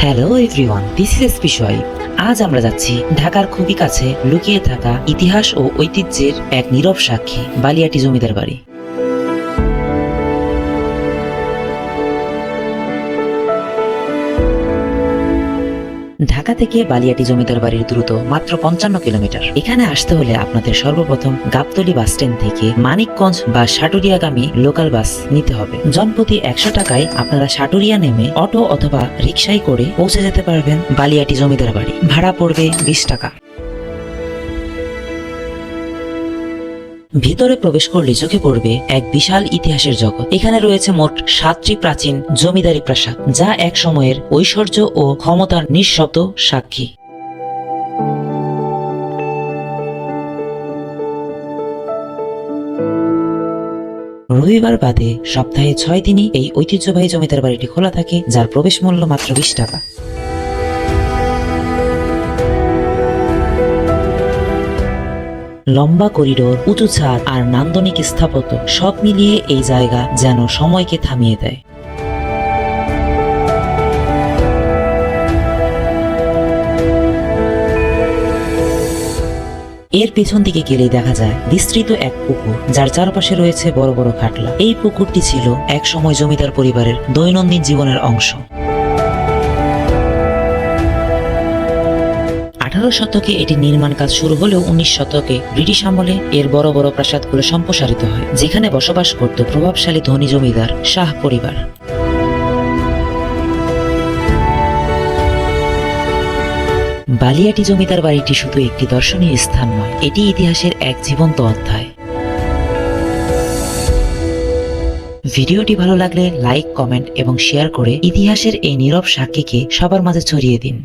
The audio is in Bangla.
Hello everyone, this is SP Suhaib. আজ আমরা যাচ্ছি ঢাকার খুবই কাছে লুকিয়ে থাকা ইতিহাস ও ঐতিহ্যের এক নীরব সাক্ষী বালিয়াটি জমিদার বাড়ি। ঢাকা থেকে বালিয়াটি জমিদার বাড়ির দূরত্ব মাত্র 55 কিলোমিটার। এখানে আসতে হলে আপনাদের সর্বপ্রথম গাবতলী বাস স্ট্যান্ড থেকে মানিকগঞ্জ বা সাটুরিয়াগামী লোকাল বাস নিতে হবে। জনপ্রতি 100 টাকায় আপনারা সাটুরিয়া নেমে অটো অথবা রিকশায় করে পৌঁছে যেতে পারবেন বালিয়াটি জমিদার বাড়ি। ভাড়া পড়বে 20 টাকা। ভিতরে প্রবেশ করলে চোখে পড়বে এক বিশাল ইতিহাসের জগৎ। এখানে রয়েছে মোট 7টি প্রাচীন জমিদারি প্রাসাদ, যা এক সময়ের ঐশ্বর্য ও ক্ষমতার নিঃশব্দ সাক্ষী। রবিবার বাদে সপ্তাহে 6 দিনই এই ঐতিহ্যবাহী জমিদার বাড়িটি খোলা থাকে, যার প্রবেশ মূল্য মাত্র 20 টাকা। লম্বা করিডোর, উঁচু ছাদ আর নান্দনিক স্থাপত্য সব মিলিয়ে এই জায়গা যেন সময়কে থামিয়ে দেয়। এর পেছন দিকে গেলেই দেখা যায় বিস্তৃত এক পুকুর, যার চারপাশে রয়েছে বড় বড় খাটলা। এই পুকুরটি ছিল এক সময় জমিদার পরিবারের দৈনন্দিন জীবনের অংশ। 18 শতকে এটি নির্মাণ কাজ শুরু হলেও 19 শতকে ব্রিটিশ আমলে এর বড় বড় প্রাসাদগুলো সম্প্রসারিত হয়, যেখানে বসবাস করত প্রভাবশালী ধনী জমিদার শাহ পরিবার। বালিয়াটি জমিদার বাড়িটি শুধু একটি দর্শনীয় স্থান নয়, এটি ইতিহাসের এক জীবন্ত অধ্যায়। ভিডিওটি ভালো লাগলে লাইক, কমেন্ট এবং শেয়ার করে ইতিহাসের এই নীরব সাক্ষীকে সবার মাঝে ছড়িয়ে দিন।